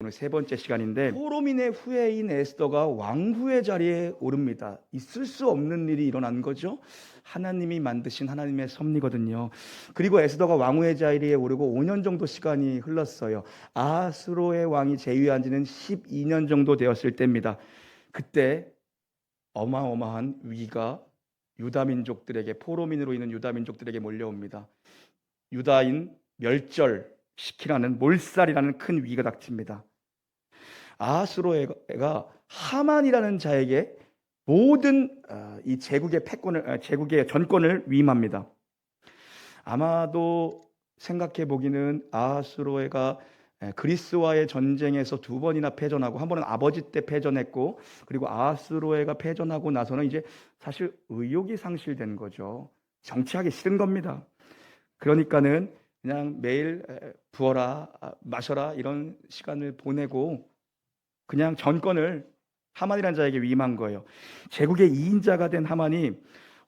오늘 세 번째 시간인데, 포로민의 후예인 에스더가 왕후의 자리에 오릅니다. 있을 수 없는 일이 일어난 거죠. 하나님이 만드신 하나님의 섭리거든요. 그리고 에스더가 왕후의 자리에 오르고 5년 정도 시간이 흘렀어요. 아하스로의 왕이 재위한 지는 12년 정도 되었을 때입니다. 그때 어마어마한 위기가 유다 민족들에게, 포로민으로 있는 유다 민족들에게 몰려옵니다. 유다인 멸절시키라는, 몰살이라는 큰 위기가 닥칩니다. 아하스로가 하만이라는 자에게 모든 이 제국의 전권을 위임합니다. 아마도 생각해 보기는 아하스로가 그리스와의 전쟁에서 두 번이나 패전하고, 한 번은 아버지 때 패전했고, 그리고 아하스로가 패전하고 나서는 이제 사실 의욕이 상실된 거죠. 정치하기 싫은 겁니다. 그러니까는 그냥 매일 부어라 마셔라 이런 시간을 보내고 그냥 전권을 하만이라는 자에게 위임한 거예요. 제국의 2인자가 된 하만이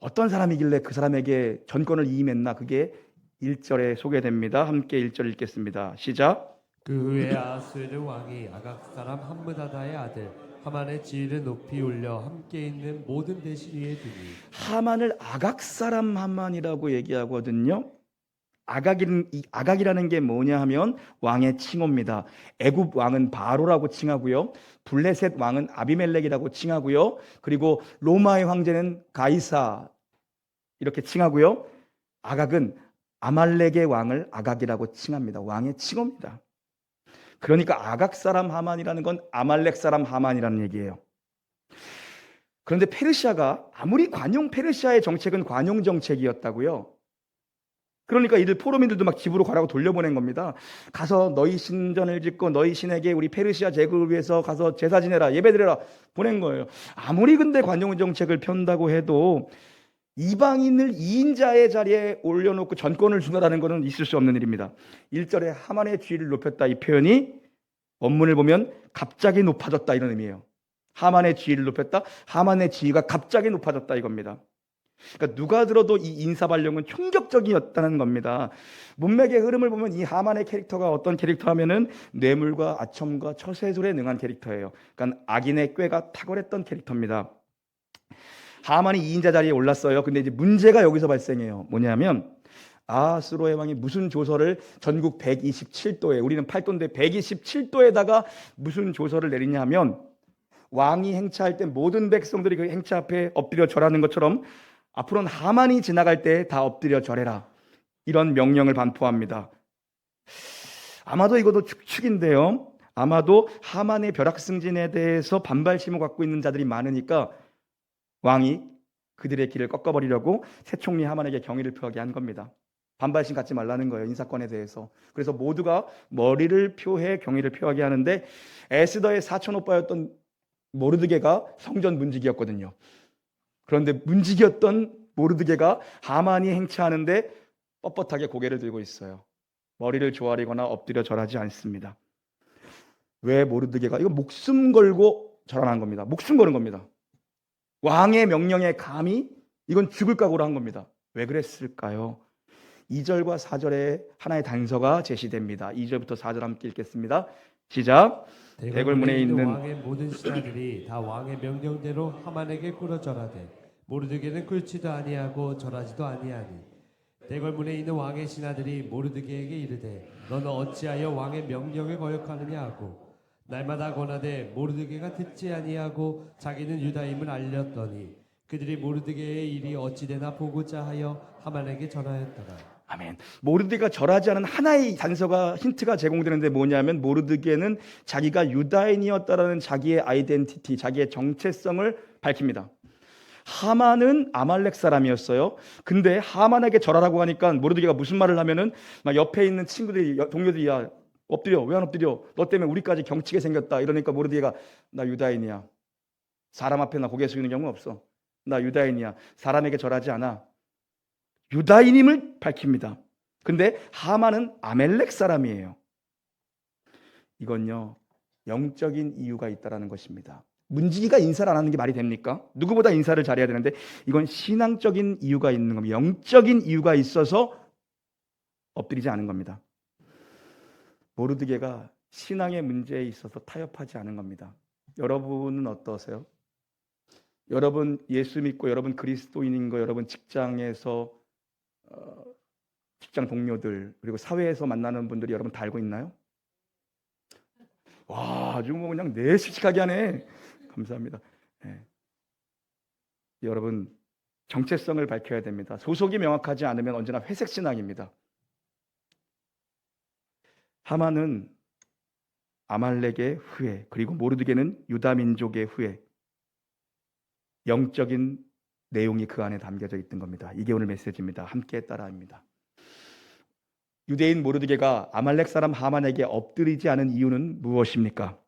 어떤 사람이길래 그 사람에게 전권을 위임했나, 그게 1절에 소개됩니다. 함께 1절 읽겠습니다. 시작. 그 후에 아하스웨르 왕이 아각 사람 함므다다의 아들 하만의 지위를 높이 올려 함께 있는 모든 대신 위에 두니. 하만을 아각 사람 하만이라고 얘기하거든요. 아각이라는 게 뭐냐 하면 왕의 칭호입니다. 애굽 왕은 바로라고 칭하고요, 블레셋 왕은 아비멜렉이라고 칭하고요, 그리고 로마의 황제는 가이사 이렇게 칭하고요, 아각은 아말렉의 왕을 아각이라고 칭합니다. 왕의 칭호입니다. 그러니까 아각 사람 하만이라는 건 아말렉 사람 하만이라는 얘기예요. 그런데 페르시아가, 아무리 페르시아의 정책은 관용 정책이었다고요. 그러니까 이들 포로민들도 막 집으로 가라고 돌려보낸 겁니다. 가서 너희 신전을 짓고 너희 신에게 우리 페르시아 제국을 위해서 가서 제사 지내라, 예배드려라 보낸 거예요. 아무리 근데 관용 정책을 편다고 해도 이방인을 2인자의 자리에 올려놓고 전권을 주라는 것은 있을 수 없는 일입니다. 1절에 하만의 지위를 높였다, 이 표현이 원문을 보면 갑자기 높아졌다 이런 의미예요. 하만의 지위를 높였다, 하만의 지위가 갑자기 높아졌다 이겁니다. 그러니까 누가 들어도 이 인사발령은 충격적이었다는 겁니다. 문맥의 흐름을 보면 이 하만의 캐릭터가 어떤 캐릭터 하면은 뇌물과 아첨과 처세술에 능한 캐릭터예요. 그러니까 악인의 꾀가 탁월했던 캐릭터입니다. 하만이 2인자 자리에 올랐어요. 근데 이제 문제가 여기서 발생해요. 뭐냐면 아하스로의 왕이 무슨 조서를 전국 127도에, 우리는 8도인데 127도에다가 무슨 조서를 내리냐 하면, 왕이 행차할 때 모든 백성들이 그 행차 앞에 엎드려 절하는 것처럼 앞으로는 하만이 지나갈 때 다 엎드려 절해라, 이런 명령을 반포합니다. 아마도 이것도 추측인데요, 아마도 하만의 벼락승진에 대해서 반발심을 갖고 있는 자들이 많으니까 왕이 그들의 길을 꺾어버리려고 세총리 하만에게 경의를 표하게 한 겁니다. 반발심 갖지 말라는 거예요, 인사권에 대해서. 그래서 모두가 머리를 표해 경의를 표하게 하는데, 에스더의 사촌 오빠였던 모르드게가 성전 문지기였거든요. 그런데 문지기였던 모르드게가 하만이 행차하는데 뻣뻣하게 고개를 들고 있어요. 머리를 조아리거나 엎드려 절하지 않습니다. 왜 모르드게가? 이거 목숨 걸고 절하는 겁니다. 목숨 거는 겁니다. 왕의 명령에 감히, 이건 죽을 각오로 한 겁니다. 왜 그랬을까요? 2절과 4절에 하나의 단서가 제시됩니다. 2절부터 4절 함께 읽겠습니다. 시작. 대궐문에 있는 왕의 모든 신하들이 다 왕의 명령대로 하만에게 꿇어 절하되 모르드게는 꿇지도 아니하고 절하지도 아니하니. 대궐문에 있는 왕의 신하들이 모르드게에게 이르되 너는 어찌하여 왕의 명령을 거역하느냐 하고 날마다 권하되 모르드게가 듣지 아니하고 자기는 유다임을 알렸더니 그들이 모르드게의 일이 어찌되나 보고자 하여 하만에게 전하였더라. 아멘. 모르드게가 절하지 않은 하나의 단서가, 힌트가 제공되는데 뭐냐면, 모르드게는 자기가 유다인이었다라는 자기의 아이덴티티, 자기의 정체성을 밝힙니다. 하만은 아말렉 사람이었어요. 근데 하만에게 절하라고 하니까 모르드게가 무슨 말을 하면은 막 옆에 있는 친구들이, 동료들이, 야 엎드려, 왜 안 엎드려? 너 때문에 우리까지 경치게 생겼다. 이러니까 모르드게가, 나 유다인이야. 사람 앞에 나 고개 숙이는 경우 없어. 나 유다인이야. 사람에게 절하지 않아. 유다인임을 밝힙니다. 근데 하만은 아멜렉 사람이에요. 이건요, 영적인 이유가 있다라는 것입니다. 문지기가 인사를 안 하는 게 말이 됩니까? 누구보다 인사를 잘해야 되는데, 이건 신앙적인 이유가 있는 겁니다. 영적인 이유가 있어서 엎드리지 않은 겁니다. 모르드게가 신앙의 문제에 있어서 타협하지 않은 겁니다. 여러분은 어떠세요? 여러분 예수 믿고 여러분 그리스도인인 거 여러분 직장에서 직장 동료들 그리고 사회에서 만나는 분들이 여러분 다 알고 있나요? 와, 아주 뭐 그냥 내실직하게 하네. 감사합니다. 네. 여러분 정체성을 밝혀야 됩니다. 소속이 명확하지 않으면 언제나 회색 신앙입니다. 하만은 아말렉의 후예, 그리고 모르드게는 유다 민족의 후예. 영적인 내용이 그 안에 담겨져 있던 겁니다. 이게 오늘 메시지입니다. 함께 따라합니다. 유대인 모르드게가 아말렉 사람 하만에게 엎드리지 않은 이유는 무엇입니까?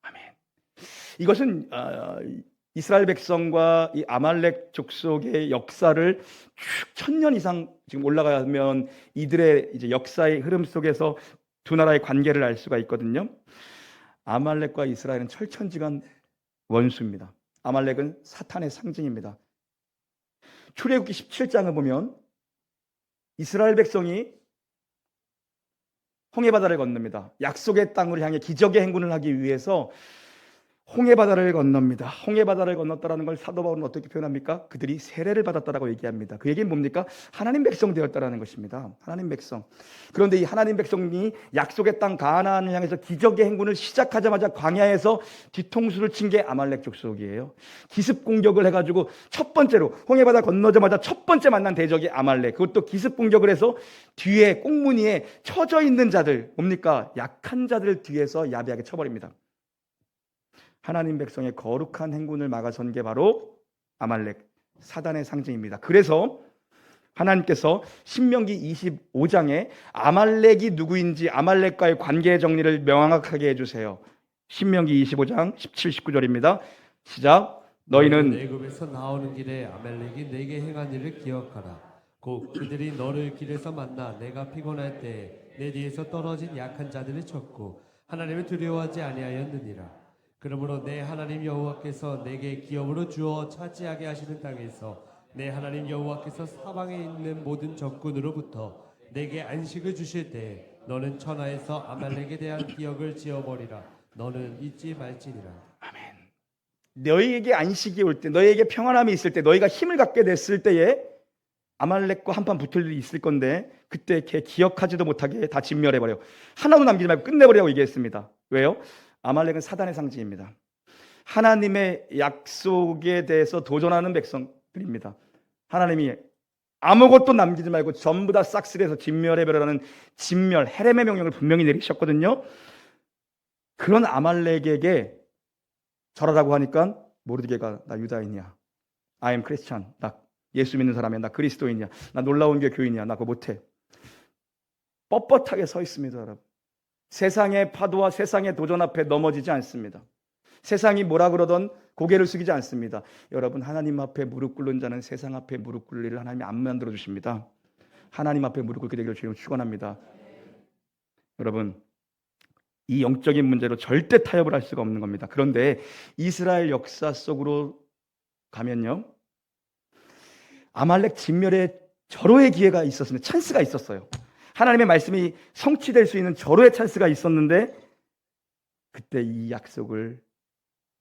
아멘. 이것은 이스라엘 백성과 이 아말렉 족속의 역사를 쭉 1000년 이상 지금 올라가면 이들의 이제 역사의 흐름 속에서 두 나라의 관계를 알 수가 있거든요. 아말렉과 이스라엘은 철천지간 원수입니다. 아말렉은 사탄의 상징입니다. 출애굽기 17장을 보면 이스라엘 백성이 홍해바다를 건넙니다. 약속의 땅을 향해 기적의 행군을 하기 위해서 홍해바다를 건넙니다. 홍해바다를 건넜다라는 걸 사도 바울은 어떻게 표현합니까? 그들이 세례를 받았다라고 얘기합니다. 그 얘기는 뭡니까? 하나님 백성 되었다라는 것입니다. 하나님 백성. 그런데 이 하나님 백성이 약속의 땅 가나안을 향해서 기적의 행군을 시작하자마자 광야에서 뒤통수를 친 게 아말렉 족속이에요. 기습 공격을 해가지고 첫 번째로 홍해바다 건너자마자 첫 번째 만난 대적이 아말렉. 그것도 기습 공격을 해서 뒤에 꽁무니에 처져 있는 자들, 뭡니까? 약한 자들 뒤에서 야비하게 쳐버립니다. 하나님 백성의 거룩한 행군을 막아선 게 바로 아말렉, 사단의 상징입니다. 그래서 하나님께서 신명기 25장에 아말렉이 누구인지 아말렉과의 관계 정리를 명확하게 해주세요. 신명기 25장 17, 19절입니다. 시작. 너희는 애굽에서 나오는 길에 아말렉이 내게 행한 일을 기억하라. 곧 그들이 너를 길에서 만나 내가 피곤할 때에 내 뒤에서 떨어진 약한 자들을 쳤고 하나님을 두려워하지 아니하였느니라. 그러므로 내 하나님 여호와께서 내게 기업으로 주어 차지하게 하시는 땅에서 내 하나님 여호와께서 사방에 있는 모든 적군으로부터 내게 안식을 주실 때 너는 천하에서 아말렉에 대한 기억을 지어버리라. 너는 잊지 말지니라. 아멘. 너희에게 안식이 올 때, 너희에게 평안함이 있을 때, 너희가 힘을 갖게 됐을 때에 아말렉과 한판 붙을 일이 있을 건데 그때 걔 기억하지도 못하게 다 진멸해버려. 하나도 남기지 말고 끝내버리라고 얘기했습니다. 왜요? 아말렉은 사단의 상징입니다. 하나님의 약속에 대해서 도전하는 백성들입니다. 하나님이 아무것도 남기지 말고 전부 다 싹쓸이해서 진멸해버려라는 진멸, 헤렘의 명령을 분명히 내리셨거든요. 그런 아말렉에게 절하라고 하니까 모르드게가 나 유다인이야, I am Christian, 나 예수 믿는 사람이야, 나 그리스도인이야, 나 놀라운 게 교인이야, 나 그거 못해. 뻣뻣하게 서 있습니다. 여러분, 세상의 파도와 세상의 도전 앞에 넘어지지 않습니다. 세상이 뭐라 그러던 고개를 숙이지 않습니다. 여러분, 하나님 앞에 무릎 꿇는 자는 세상 앞에 무릎 꿇을 일을 하나님이 안 만들어 주십니다. 하나님 앞에 무릎 꿇게 되기를 주님은 축원합니다. 여러분, 이 영적인 문제로 절대 타협을 할 수가 없는 겁니다. 그런데 이스라엘 역사 속으로 가면요, 아말렉 진멸의 절호의 기회가 있었습니다. 찬스가 있었어요. 하나님의 말씀이 성취될 수 있는 절호의 찬스가 있었는데 그때 이 약속을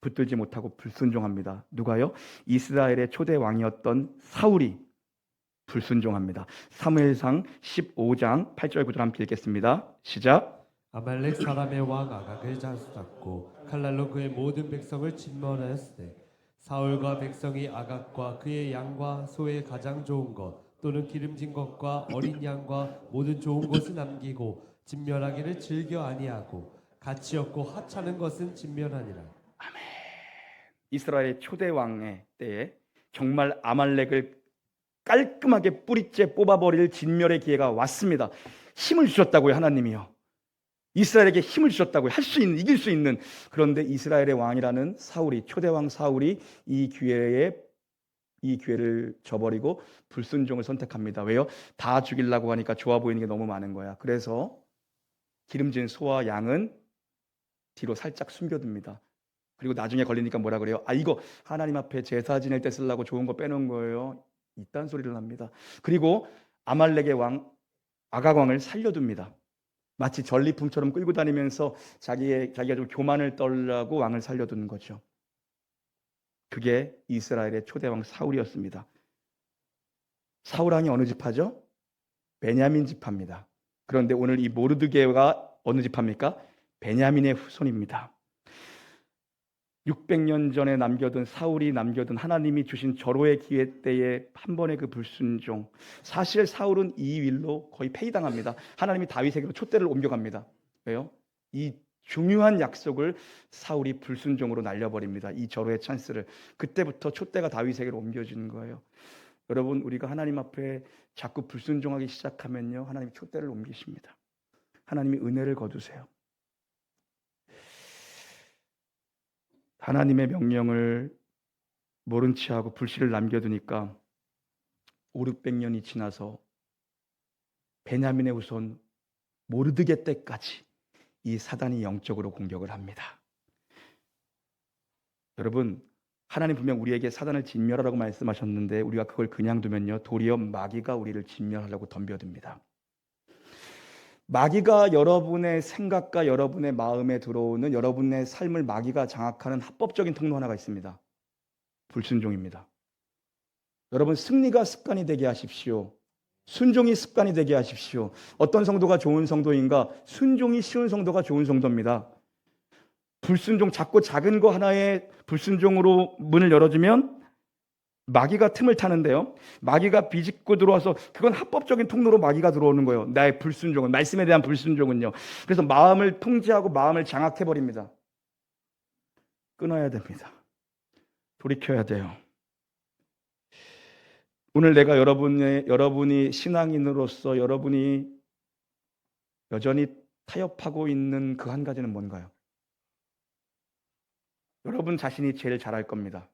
붙들지 못하고 불순종합니다. 누가요? 이스라엘의 초대 왕이었던 사울이 불순종합니다. 사무엘상 15장 8절 9절 함께 읽겠습니다. 시작. 아말렉 사람의 왕 아각을 잡고 칼날로 그의 모든 백성을 진멸하였으되 사울과 백성이 아각과 그의 양과 소의 가장 좋은 것 또는 기름진 것과 어린 양과 모든 좋은 것을 남기고 진멸하기를 즐겨 아니하고 가치 없고 하찮은 것은 진멸하니라. 아멘. 이스라엘의 초대 왕의 때에 정말 아말렉을 깔끔하게 뿌리째 뽑아버릴 진멸의 기회가 왔습니다. 힘을 주셨다고요, 하나님이요. 이스라엘에게 힘을 주셨다고요. 할 수 있는, 이길 수 있는. 그런데 이스라엘의 왕이라는 사울이, 초대왕 사울이 이 기회를 저버리고 불순종을 선택합니다. 왜요? 다 죽이려고 하니까 좋아 보이는 게 너무 많은 거야. 그래서 기름진 소와 양은 뒤로 살짝 숨겨둡니다. 그리고 나중에 걸리니까 뭐라 그래요? 이거 하나님 앞에 제사 지낼 때 쓰려고 좋은 거 빼놓은 거예요. 이딴 소리를 합니다. 그리고 아말렉의 왕 아가광을 살려둡니다. 마치 전리품처럼 끌고 다니면서 자기가 좀 교만을 떨라고 왕을 살려두는 거죠. 그게 이스라엘의 초대왕 사울이었습니다. 사울 왕이 어느 지파죠? 베냐민 지파입니다. 그런데 오늘 이 모르드게가 어느 지파입니까? 베냐민의 후손입니다. 600년 전에 사울이 남겨둔 하나님이 주신 절호의 기회 때에 한 번의 그 불순종. 사실 사울은 이 일로 거의 폐위당합니다. 하나님이 다윗에게로 촛대를 옮겨갑니다. 왜요? 이 중요한 약속을 사울이 불순종으로 날려버립니다. 이 절호의 찬스를. 그때부터 촛대가 다윗에게로 옮겨지는 거예요. 여러분, 우리가 하나님 앞에 자꾸 불순종하기 시작하면요, 하나님이 촛대를 옮기십니다. 하나님이 은혜를 거두세요. 하나님의 명령을 모른 채 하고 불씨를 남겨두니까 500~600년이 지나서 베냐민의 후손 모르드게 때까지 이 사단이 영적으로 공격을 합니다. 여러분, 하나님 분명 우리에게 사단을 진멸하라고 말씀하셨는데 우리가 그걸 그냥 두면요, 도리어 마귀가 우리를 진멸하려고 덤벼듭니다. 마귀가 여러분의 생각과 여러분의 마음에 들어오는, 여러분의 삶을 마귀가 장악하는 합법적인 통로 하나가 있습니다. 불순종입니다. 여러분, 승리가 습관이 되게 하십시오. 순종이 습관이 되게 하십시오. 어떤 성도가 좋은 성도인가? 순종이 쉬운 성도가 좋은 성도입니다. 불순종, 작고 작은 거 하나에 불순종으로 문을 열어주면 마귀가 틈을 타는데요, 마귀가 비집고 들어와서 그건 합법적인 통로로 마귀가 들어오는 거예요. 나의 불순종은, 말씀에 대한 불순종은요. 그래서 마음을 통제하고 마음을 장악해버립니다. 끊어야 됩니다. 돌이켜야 돼요. 오늘 내가 여러분이 신앙인으로서 여러분이 여전히 타협하고 있는 그 한 가지는 뭔가요? 여러분 자신이 제일 잘할 겁니다.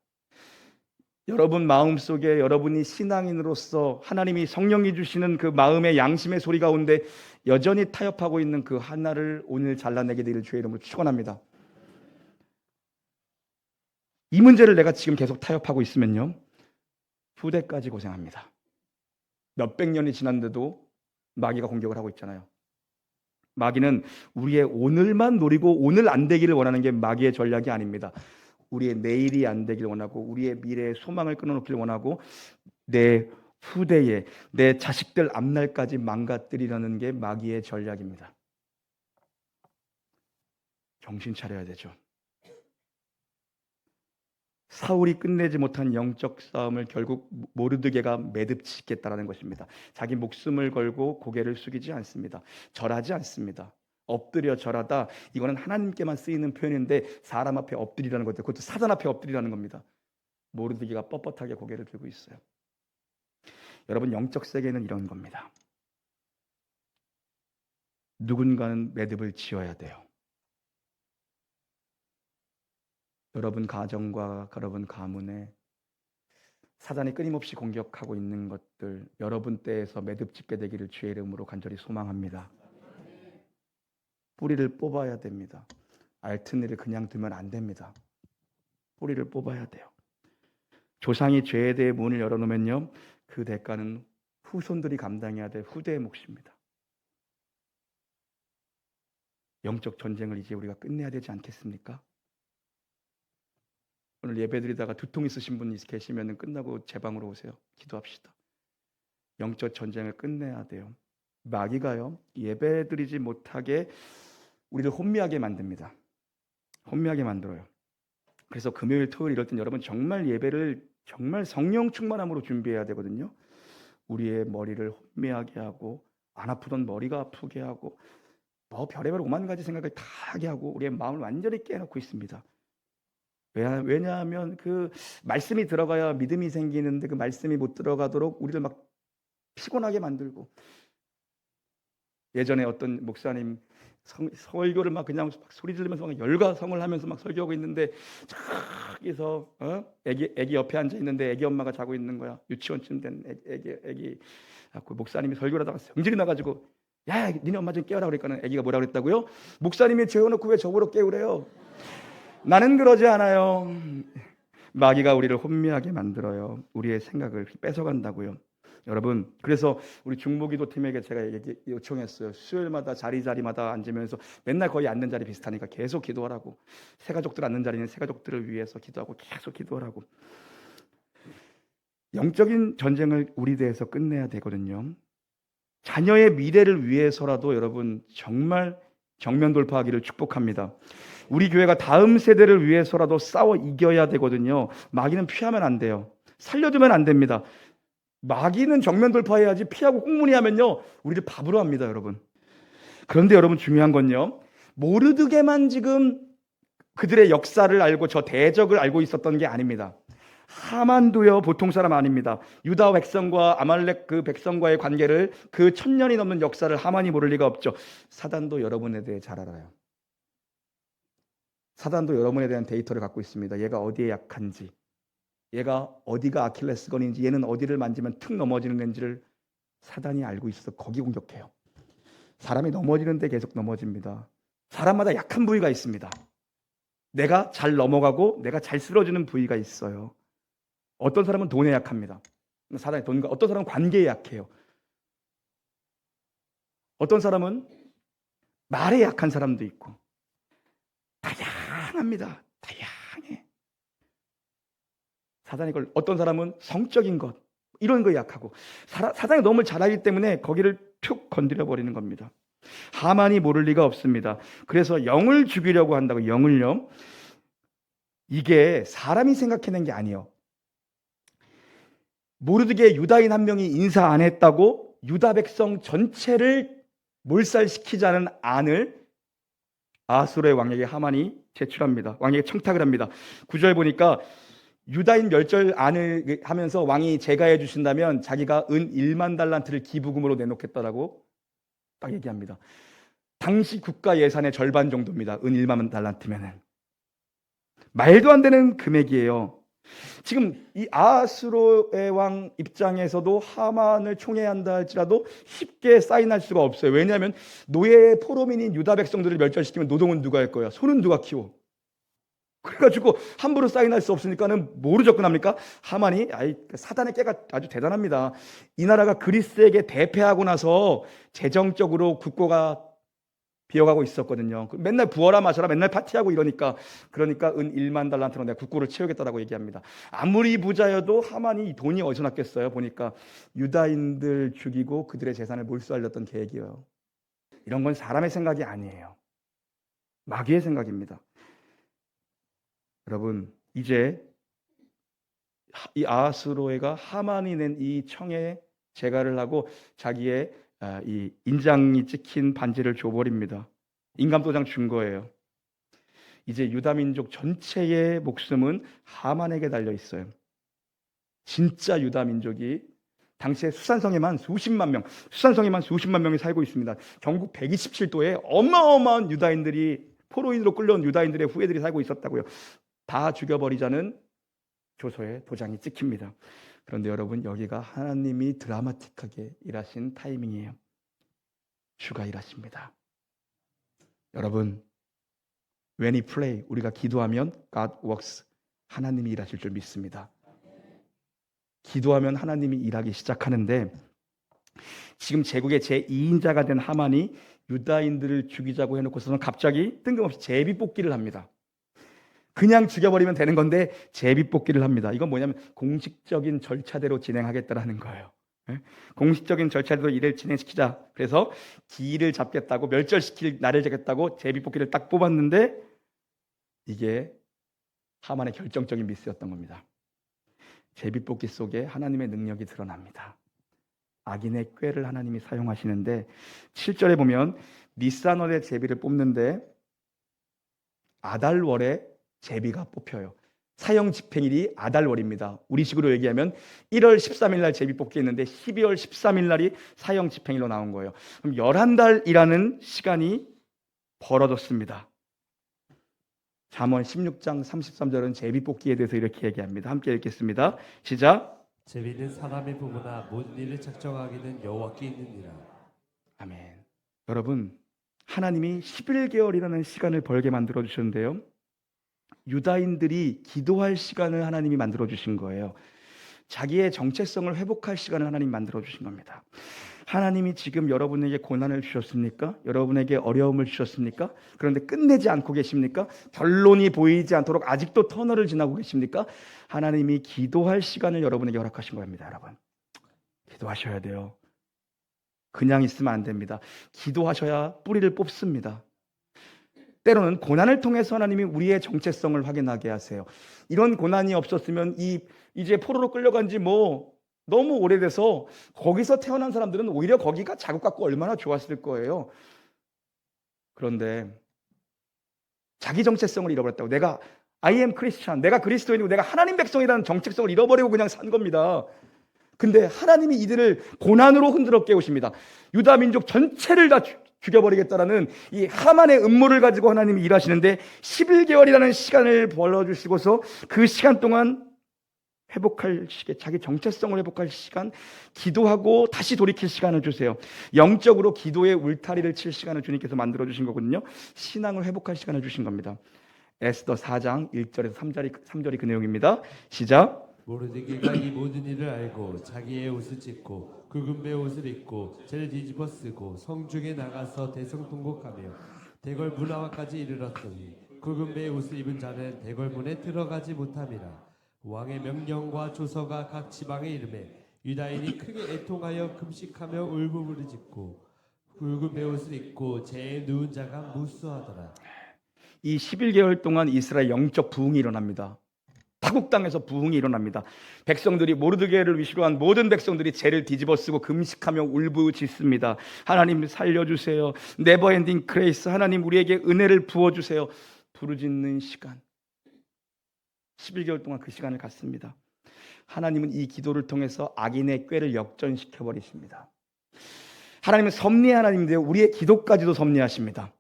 여러분 마음속에 여러분이 신앙인으로서 하나님이 성령이 주시는 그 마음의 양심의 소리 가운데 여전히 타협하고 있는 그 하나를 오늘 잘라내게 되기를 주의 이름으로 축원합니다. 이 문제를 내가 지금 계속 타협하고 있으면요, 후대까지 고생합니다. 몇백 년이 지났는데도 마귀가 공격을 하고 있잖아요. 마귀는 우리의 오늘만 노리고 오늘 안 되기를 원하는 게 마귀의 전략이 아닙니다. 우리의 내일이 안 되길 원하고 우리의 미래의 소망을 끊어놓기를 원하고 내 후대에 내 자식들 앞날까지 망가뜨리려는 게 마귀의 전략입니다. 정신 차려야 되죠. 사울이 끝내지 못한 영적 싸움을 결국 모르드게가 매듭짓겠다라는 것입니다. 자기 목숨을 걸고 고개를 숙이지 않습니다. 절하지 않습니다. 엎드려 절하다, 이거는 하나님께만 쓰이는 표현인데 사람 앞에 엎드리라는 것도, 그것도 사단 앞에 엎드리라는 겁니다. 모르드게가 뻣뻣하게 고개를 들고 있어요. 여러분, 영적 세계는 이런 겁니다. 누군가는 매듭을 지어야 돼요. 여러분 가정과 여러분 가문에 사단이 끊임없이 공격하고 있는 것들, 여러분 때에서 매듭 짓게 되기를 주의 이름으로 간절히 소망합니다. 뿌리를 뽑아야 됩니다. 알튼이를 그냥 두면 안 됩니다. 뿌리를 뽑아야 돼요. 조상이 죄에 대해 문을 열어놓으면요, 그 대가는 후손들이 감당해야 될 후대의 몫입니다. 영적 전쟁을 이제 우리가 끝내야 되지 않겠습니까? 오늘 예배드리다가 두통 있으신 분 계시면 끝나고 제 방으로 오세요. 기도합시다. 영적 전쟁을 끝내야 돼요. 마귀가요, 예배드리지 못하게 우리를 혼미하게 만듭니다. 혼미하게 만들어요. 그래서 금요일, 토요일 이럴 땐 여러분 정말 예배를 정말 성령 충만함으로 준비해야 되거든요. 우리의 머리를 혼미하게 하고, 안 아프던 머리가 아프게 하고, 뭐 별의별 오만 가지 생각을 다 하게 하고 우리의 마음을 완전히 깨놓고 있습니다. 왜냐하면 그 말씀이 들어가야 믿음이 생기는데 그 말씀이 못 들어가도록 우리를 막 피곤하게 만들고, 예전에 어떤 목사님 설교를 막 그냥 막 소리 지르면서 막 열과성을 하면서 막 설교하고 있는데 저기서 애기 옆에 앉아 있는데 애기 엄마가 자고 있는 거야. 유치원쯤 된 애기. 그 목사님이 설교를 하다가 성질이 나가지고, 야, 니네 엄마 좀 깨워라 그러니까 애기가 뭐라 그랬다고요? 목사님이 재워놓고 왜 저보러 깨우래요? 나는 그러지 않아요. 마귀가 우리를 혼미하게 만들어요. 우리의 생각을 뺏어간다고요. 여러분, 그래서 우리 중보기도 팀에게 제가 요청했어요. 수요일마다 자리마다 앉으면서 맨날 거의 앉는 자리 비슷하니까 계속 기도하라고. 새가족들 앉는 자리는 새가족들을 위해서 기도하고 계속 기도하라고. 영적인 전쟁을 우리 대해서 끝내야 되거든요. 자녀의 미래를 위해서라도 여러분 정말 정면 돌파하기를 축복합니다. 우리 교회가 다음 세대를 위해서라도 싸워 이겨야 되거든요. 마귀는 피하면 안 돼요. 살려두면 안 됩니다. 마귀는 정면 돌파해야지 피하고 꽁무니하면요 우리를 바보로 합니다, 여러분. 그런데 여러분 중요한 건요, 모르드게만 지금 그들의 역사를 알고 저 대적을 알고 있었던 게 아닙니다. 하만도요 보통 사람 아닙니다. 유다 백성과 아말렉 그 백성과의 관계를 그 1000년이 넘는 역사를 하만이 모를 리가 없죠. 사단도 여러분에 대해 잘 알아요. 사단도 여러분에 대한 데이터를 갖고 있습니다. 얘가 어디에 약한지, 얘가 어디가 아킬레스건인지, 얘는 어디를 만지면 툭 넘어지는 렌지를 사단이 알고 있어서 거기 공격해요. 사람이 넘어지는데 계속 넘어집니다. 사람마다 약한 부위가 있습니다. 내가 잘 넘어가고 내가 잘 쓰러지는 부위가 있어요. 어떤 사람은 돈에 약합니다. 사단이 돈과, 어떤 사람은 관계에 약해요. 어떤 사람은 말에 약한 사람도 있고, 다양합니다. 다양해. 사단이 걸, 어떤 사람은 성적인 것, 이런 거에 약하고, 사단이 너무 잘 알기 때문에 거기를 툭 건드려 버리는 겁니다. 하만이 모를 리가 없습니다. 그래서 영을 죽이려고 한다고. 영을요, 이게 사람이 생각해낸 게 아니에요. 모르드게 유다인 한 명이 인사 안 했다고 유다 백성 전체를 몰살시키자는 안을 아수르의 왕에게 하만이 제출합니다. 왕에게 청탁을 합니다. 9절 보니까 유다인 멸절 안을 하면서 왕이 제가해 주신다면 자기가 은 1만 달란트를 기부금으로 내놓겠다라고 딱 얘기합니다. 당시 국가 예산의 절반 정도입니다. 은 1만 달란트면은 말도 안 되는 금액이에요. 지금 이 아수르의 왕 입장에서도 하만을 총애한다 할지라도 쉽게 사인할 수가 없어요. 왜냐하면 노예 포로민인 유다 백성들을 멸절시키면 노동은 누가 할 거야? 소는 누가 키워? 그래가지고 함부로 사인할 수 없으니까는 뭐로 접근합니까? 하만이, 사단의 깨가 아주 대단합니다. 이 나라가 그리스에게 대패하고 나서 재정적으로 국고가 비어가고 있었거든요. 맨날 부어라 마셔라, 맨날 파티하고 이러니까, 그러니까 은 1만 달란트로 내가 국고를 채우겠다라고 얘기합니다. 아무리 부자여도 하만이 돈이 어디서 났겠어요? 보니까 유다인들 죽이고 그들의 재산을 몰수하려던 계획이에요. 이런 건 사람의 생각이 아니에요. 마귀의 생각입니다. 여러분, 이제 이 아하스로에가 하만이 낸 이 청에 제가를 하고 자기의 이 인장이 찍힌 반지를 줘버립니다. 인감도장 준 거예요. 이제 유다 민족 전체의 목숨은 하만에게 달려 있어요. 진짜 유다 민족이 당시에 수산성에만 수십만 명이 살고 있습니다. 경국 127도에 어마어마한 유다인들이, 포로인으로 끌려온 유다인들의 후예들이 살고 있었다고요. 다 죽여버리자는 조서에 도장이 찍힙니다. 그런데 여러분, 여기가 하나님이 드라마틱하게 일하신 타이밍이에요. 주가 일하십니다. 여러분, when we pray, 우리가 기도하면 God works, 하나님이 일하실 줄 믿습니다. 기도하면 하나님이 일하기 시작하는데, 지금 제국의 제2인자가 된 하만이 유다인들을 죽이자고 해놓고서는 갑자기 뜬금없이 제비뽑기를 합니다. 그냥 죽여버리면 되는 건데 제비뽑기를 합니다. 이건 뭐냐면 공식적인 절차대로 진행하겠다라는 거예요. 공식적인 절차대로 일을 진행시키자. 그래서 기일을 잡겠다고, 멸절시킬 날을 잡겠다고 제비뽑기를 딱 뽑았는데 이게 하만의 결정적인 미스였던 겁니다. 제비뽑기 속에 하나님의 능력이 드러납니다. 악인의 꾀를 하나님이 사용하시는데 7절에 보면 니산월에 제비를 뽑는데 아달월에 제비가 뽑혀요. 사형 집행일이 아달월입니다. 우리식으로 얘기하면 1월 13일 날 제비 뽑기 했는데 12월 13일 날이 사형 집행일로 나온 거예요. 그럼 11달이라는 시간이 벌어졌습니다. 잠언 16장 33절은 제비 뽑기에 대해서 이렇게 얘기합니다. 함께 읽겠습니다. 시작. 제비는 사람의 부모나 모든 일을 작정하기는 여호와께 있느니라. 아멘. 여러분, 하나님이 11개월이라는 시간을 벌게 만들어 주셨는데요, 유다인들이 기도할 시간을 하나님이 만들어 주신 거예요. 자기의 정체성을 회복할 시간을 하나님 만들어 주신 겁니다. 하나님이 지금 여러분에게 고난을 주셨습니까? 여러분에게 어려움을 주셨습니까? 그런데 끝내지 않고 계십니까? 결론이 보이지 않도록 아직도 터널을 지나고 계십니까? 하나님이 기도할 시간을 여러분에게 허락하신 겁니다, 여러분. 기도하셔야 돼요. 그냥 있으면 안 됩니다. 기도하셔야 뿌리를 뽑습니다. 때로는 고난을 통해서 하나님이 우리의 정체성을 확인하게 하세요. 이런 고난이 없었으면 이제 포로로 끌려간 지 너무 오래돼서 거기서 태어난 사람들은 오히려 거기가 자국 같고 얼마나 좋았을 거예요. 그런데 자기 정체성을 잃어버렸다고. 내가 I am Christian, 내가 그리스도인이고 내가 하나님 백성이라는 정체성을 잃어버리고 그냥 산 겁니다. 근데 하나님이 이들을 고난으로 흔들어 깨우십니다. 유다 민족 전체를 다 죽여버리겠다라는 이 하만의 음모를 가지고 하나님이 일하시는데 11개월이라는 시간을 벌어주시고서 그 시간 동안 회복할 시간, 자기 정체성을 회복할 시간, 기도하고 다시 돌이킬 시간을 주세요. 영적으로 기도의 울타리를 칠 시간을 주님께서 만들어주신 거거든요. 신앙을 회복할 시간을 주신 겁니다. 에스더 4장 1절에서 3절이 그 내용입니다. 시작. 모르드게가 이 모든 일을 알고 자기의 옷을 찢고 굵은 배 옷을 입고 죄를 뒤집어 쓰고 성중에 나가서 대성통곡하며 대궐 문 앞까지 이르렀더니 굵은 배의 옷을 입은 자는 대궐 문에 들어가지 못함이라. 왕의 명령과 조서가 각 지방에 이르매 유다인이 크게 애통하여 금식하며 울부부르짖고 굵은 배 옷을 입고 재에 누운 자가 무수하더라. 이 11개월 동안 이스라엘 영적 부흥이 일어납니다. 타국 땅에서 부흥이 일어납니다. 백성들이 모르드게를 위시로 한 모든 백성들이 죄를 뒤집어쓰고 금식하며 울부짖습니다. 하나님 살려주세요. 네버엔딩 그레이스, 하나님 우리에게 은혜를 부어주세요. 부르짖는 시간, 11개월 동안 그 시간을 갖습니다. 하나님은 이 기도를 통해서 악인의 꾀를 역전시켜 버리십니다. 하나님은 섭리의 하나님인데 우리의 기도까지도 섭리하십니다.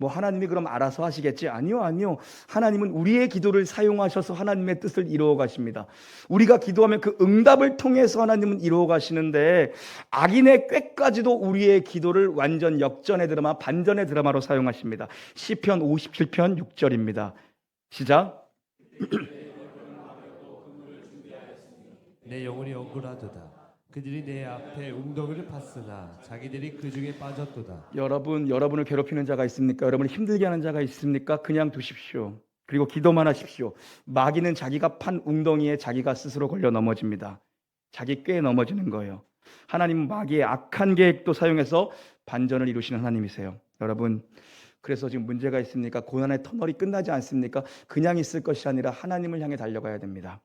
하나님이 그럼 알아서 하시겠지? 아니요. 하나님은 우리의 기도를 사용하셔서 하나님의 뜻을 이루어 가십니다. 우리가 기도하면 그 응답을 통해서 하나님은 이루어 가시는데 악인의 꾀까지도 우리의 기도를 완전 역전의 드라마, 반전의 드라마로 사용하십니다. 시편 57편 6절입니다. 시작. 내 영혼이 억울하도다. 그들이 내 앞에 웅덩이를 팠으나 자기들이 그 중에 빠졌도다. 여러분을 괴롭히는 자가 있습니까? 여러분을 힘들게 하는 자가 있습니까? 그냥 두십시오. 그리고 기도만 하십시오. 마귀는 자기가 판 웅덩이에 자기가 스스로 걸려 넘어집니다. 자기 꾀에 넘어지는 거예요. 하나님은 마귀의 악한 계획도 사용해서 반전을 이루시는 하나님이세요. 여러분, 그래서 지금 문제가 있습니까? 고난의 터널이 끝나지 않습니까? 그냥 있을 것이 아니라 하나님을 향해 달려가야 됩니다.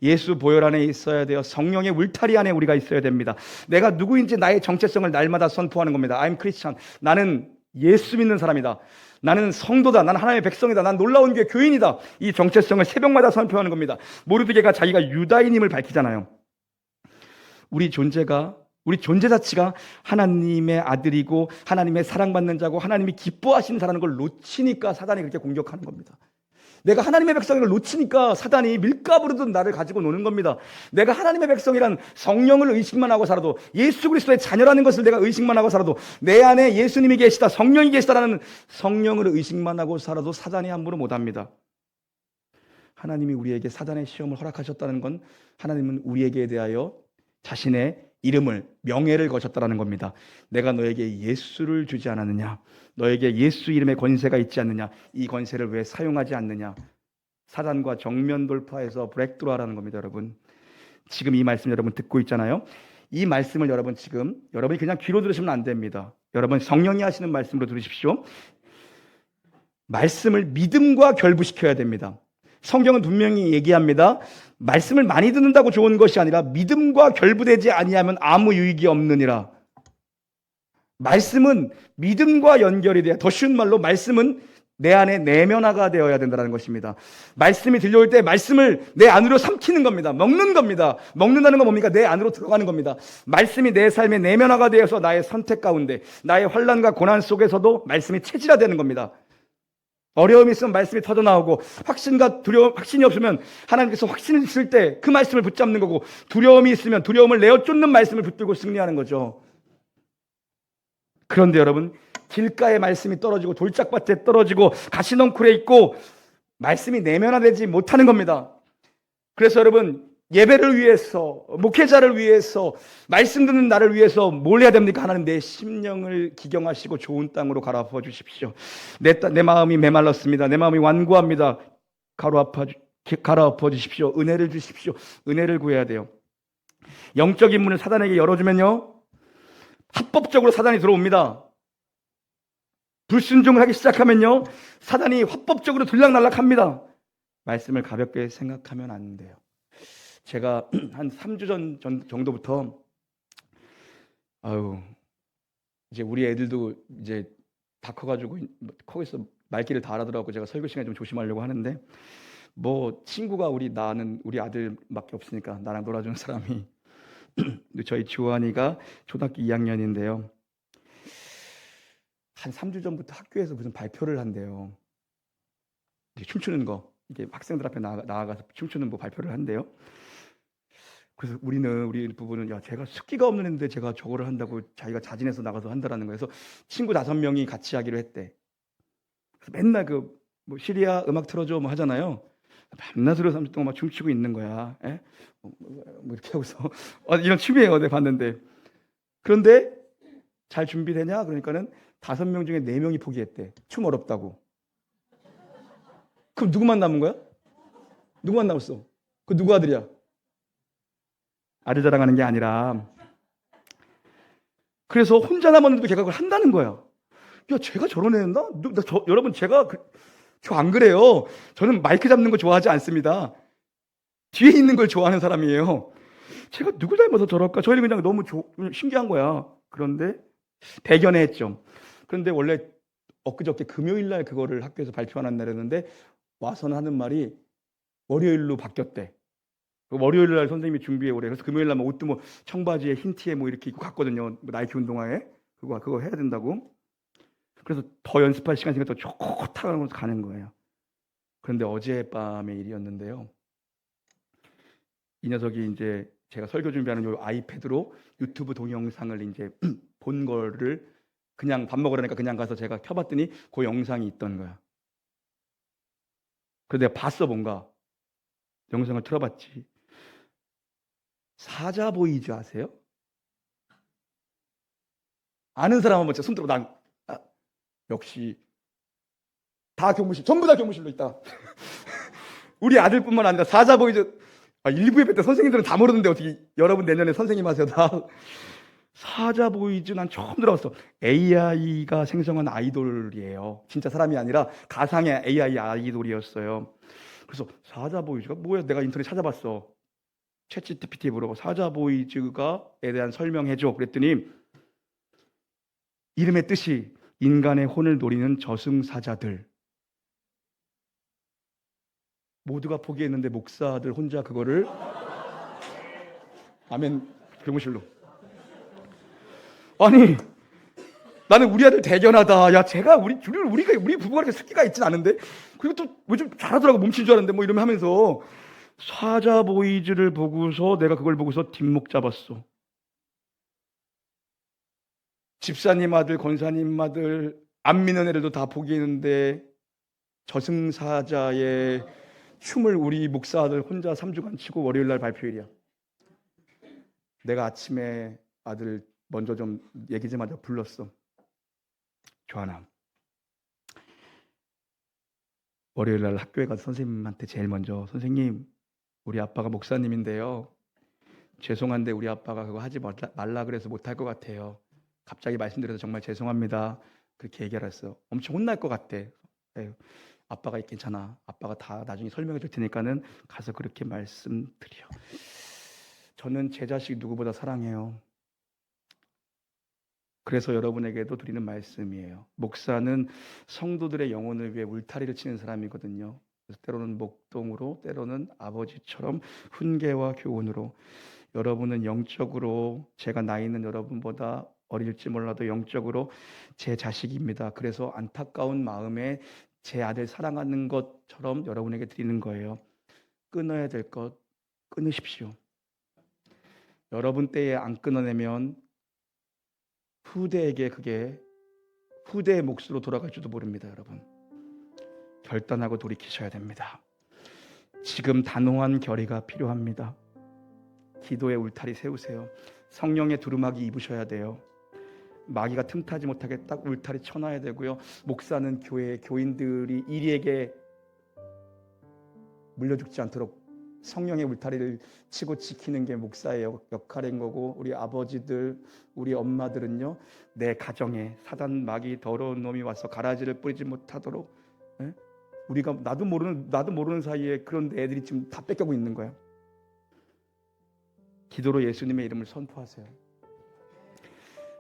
예수 보혈 안에 있어야 돼요. 성령의 울타리 안에 우리가 있어야 됩니다. 내가 누구인지 나의 정체성을 날마다 선포하는 겁니다. I'm Christian. 나는 예수 믿는 사람이다. 나는 성도다. 나는 하나님의 백성이다. 난 놀라운 교회 교인이다. 이 정체성을 새벽마다 선포하는 겁니다. 모르드게가 자기가 유다인임을 밝히잖아요. 우리 존재 자체가 하나님의 아들이고 하나님의 사랑받는 자고 하나님이 기뻐하시는 자라는 걸 놓치니까 사단이 그렇게 공격하는 겁니다. 내가 하나님의 백성을 놓치니까 사단이 밀가부르듯 나를 가지고 노는 겁니다. 내가 하나님의 백성이란 성령을 의식만 하고 살아도, 예수 그리스도의 자녀라는 것을 내가 의식만 하고 살아도, 내 안에 예수님이 계시다, 성령이 계시다라는 성령을 의식만 하고 살아도 사단이 함부로 못합니다. 하나님이 우리에게 사단의 시험을 허락하셨다는 건 하나님은 우리에게 대하여 자신의 이름을, 명예를 거셨다라는 겁니다. 내가 너에게 예수를 주지 않았느냐? 너에게 예수 이름의 권세가 있지 않느냐? 이 권세를 왜 사용하지 않느냐? 사단과 정면 돌파해서 브렉드루하라는 겁니다, 여러분. 지금 이 말씀 여러분 듣고 있잖아요. 이 말씀을 여러분이 그냥 귀로 들으시면 안 됩니다. 여러분 성령이 하시는 말씀으로 들으십시오. 말씀을 믿음과 결부시켜야 됩니다. 성경은 분명히 얘기합니다. 말씀을 많이 듣는다고 좋은 것이 아니라 믿음과 결부되지 아니하면 아무 유익이 없느니라. 말씀은 믿음과 연결이 돼야, 더 쉬운 말로 말씀은 내 안에 내면화가 되어야 된다는 것입니다. 말씀이 들려올 때 말씀을 내 안으로 삼키는 겁니다. 먹는 겁니다. 먹는다는 건 뭡니까? 내 안으로 들어가는 겁니다. 말씀이 내 삶의 내면화가 되어서 나의 선택 가운데, 나의 환난과 고난 속에서도 말씀이 체질화되는 겁니다. 어려움이 있으면 말씀이 터져나오고, 확신이 없으면 하나님께서 확신을 주실 때 그 말씀을 붙잡는 거고, 두려움이 있으면 두려움을 내어 쫓는 말씀을 붙들고 승리하는 거죠. 그런데 여러분, 길가에 말씀이 떨어지고 돌짝밭에 떨어지고 가시넝쿨에 있고 말씀이 내면화되지 못하는 겁니다. 그래서 여러분, 예배를 위해서, 목회자를 위해서, 말씀 듣는 나를 위해서 뭘 해야 됩니까? 하나님, 내 심령을 기경하시고 좋은 땅으로 갈아엎어 주십시오. 내 마음이 메말랐습니다. 내 마음이 완고합니다. 갈아엎어 주십시오. 은혜를 주십시오. 은혜를 구해야 돼요. 영적인 문을 사단에게 열어주면요, 합법적으로 사단이 들어옵니다. 불순종을 하기 시작하면요, 사단이 합법적으로 들락날락합니다. 말씀을 가볍게 생각하면 안 돼요. 제가 한 3주 전 정도부터 이제 우리 애들도 이제 다 커가지고 거기서 말귀를 다 알아들어갖고 제가 설교 시간에 좀 조심하려고 하는데, 뭐 친구가 나는 우리 아들밖에 없으니까 나랑 놀아주는 사람이 저희 주환이가 초등학교 2학년인데요. 한 3주 전부터 학교에서 무슨 발표를 한대요. 춤추는 거, 이게 학생들 앞에 나아가서 춤추는 뭐 발표를 한대요. 그래서 우리 부부는, 야, 제가 습기가 없는 애인데 제가 저거를 한다고, 자기가 자진해서 나가서 한다라는 거예요. 그래서 친구 5명이 같이 하기로 했대. 그래서 맨날 뭐 시리아 음악 틀어줘 뭐 하잖아요. 밤낮으로 30분 동안 막 춤추고 있는 거야. 뭐 이렇게 하고서 이런 취미예요. 내가 봤는데. 그런데 잘 준비되냐? 그러니까는 5명 중에 4명이 포기했대. 춤 어렵다고. 그럼 누구만 남은 거야? 누구만 남았어? 그 누구 아들이야? 아들 자랑하는 게 아니라, 그래서 혼자 남았는데도 걔가 그걸 한다는 거야. 야, 제가 저런 애였나? 여러분, 제가 저 안 그래요. 저는 마이크 잡는 거 좋아하지 않습니다. 뒤에 있는 걸 좋아하는 사람이에요. 제가 누굴 닮아서 저럴까? 저희는 그냥 너무 신기한 거야. 그런데 대견해 했죠. 그런데 원래 엊그저께 금요일 날 그거를 학교에서 발표하는 날이었는데, 와서는 하는 말이 월요일로 바뀌었대. 월요일 날 선생님이 준비해 오래. 그래서 금요일 날 옷도 뭐 청바지에 흰 티에 뭐 이렇게 입고 갔거든요. 뭐 나이키 운동화에. 그거 해야 된다고. 그래서 더 연습할 시간 생겨서 좋다 하면서 가는 거예요. 그런데 어젯밤의 일이었는데요. 이 녀석이 이제 제가 설교 준비하는 요 아이패드로 유튜브 동영상을 이제 본 거를, 그냥 밥 먹으라니까 그냥 가서 제가 켜봤더니 그 영상이 있던 거야. 그래서 내가 봤어, 뭔가. 영상을 틀어봤지. 사자보이즈 아세요? 아는 사람 한번 손 들어. 역시 다 교무실, 전부 다 교무실로 있다. 우리 아들뿐만 아니라 사자보이즈, 1부 예배 때 선생님들은 다 모르는데 어떻게 여러분 내년에 선생님 하세요? 다. 사자보이즈 난 처음 들어봤어. AI가 생성한 아이돌이에요. 진짜 사람이 아니라 가상의 AI 아이돌이었어요. 그래서 사자보이즈가 뭐야? 내가 인터넷 찾아봤어. 챗GPT 물어보고 사자보이즈가에 대한 설명해줘. 그랬더니 이름의 뜻이 인간의 혼을 노리는 저승사자들. 모두가 포기했는데 목사들 혼자 그거를 아멘 교무실로. 아니, 나는 우리 아들 대견하다. 야, 우리 부부가 그렇게 습기가 있진 않은데, 그리고 또 요즘 잘하더라고. 몸친 줄 알았는데 뭐 이러면 하면서 사자보이즈를 보고서 내가 그걸 보고서 뒷목 잡았어. 집사님 아들, 권사님 아들, 안 믿는 애들도 다 포기했는데 저승사자의 춤을 우리 목사들 혼자 3주간 치고 월요일 날 발표일이야. 내가 아침에 아들 먼저 좀 얘기 좀 하자 불렀어. 조하나, 월요일 날 학교에 가서 선생님한테 제일 먼저, 선생님, 우리 아빠가 목사님인데요, 죄송한데 우리 아빠가 그거 하지 말라 그래서 못할 것 같아요. 갑자기 말씀드려서 정말 죄송합니다. 그렇게 얘기했어. 엄청 혼날 것 같대. 에휴, 아빠가 괜찮아. 아빠가 다 나중에 설명해 줄 테니까는 가서 그렇게 말씀드려. 저는 제 자식 누구보다 사랑해요. 그래서 여러분에게도 드리는 말씀이에요. 목사는 성도들의 영혼을 위해 울타리를 치는 사람이거든요. 그래서 때로는 목동으로, 때로는 아버지처럼 훈계와 교훈으로, 여러분은 영적으로 제가 나이 있는 여러분보다 어릴지 몰라도 영적으로 제 자식입니다. 그래서 안타까운 마음에 제 아들 사랑하는 것처럼 여러분에게 드리는 거예요. 끊어야 될 것 끊으십시오. 여러분 때에 안 끊어내면 후대에게 그게 후대의 몫으로 돌아갈지도 모릅니다. 여러분, 결단하고 돌이키셔야 됩니다. 지금 단호한 결의가 필요합니다. 기도의 울타리 세우세요. 성령의 두루마기 입으셔야 돼요. 마귀가 틈타지 못하게 딱 울타리 쳐놔야 되고요. 목사는 교회 교인들이 이리에게 물려 죽지 않도록 성령의 울타리를 치고 지키는 게 목사의 역할인 거고, 우리 아버지들, 우리 엄마들은요, 내 가정에 사단 마귀 더러운 놈이 와서 가라지를 뿌리지 못하도록, 예? 우리가 나도 모르는 사이에 그런 애들이 지금 다 뺏겨고 있는 거야. 기도로 예수님의 이름을 선포하세요.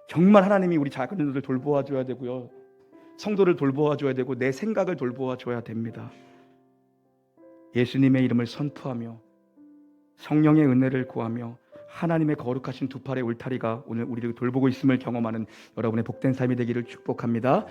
정말 하나님이 우리 자녀들을 돌보아 줘야 되고요, 성도를 돌보아 줘야 되고, 내 생각을 돌보아 줘야 됩니다. 예수님의 이름을 선포하며 성령의 은혜를 구하며 하나님의 거룩하신 두 팔의 울타리가 오늘 우리를 돌보고 있음을 경험하는 여러분의 복된 삶이 되기를 축복합니다.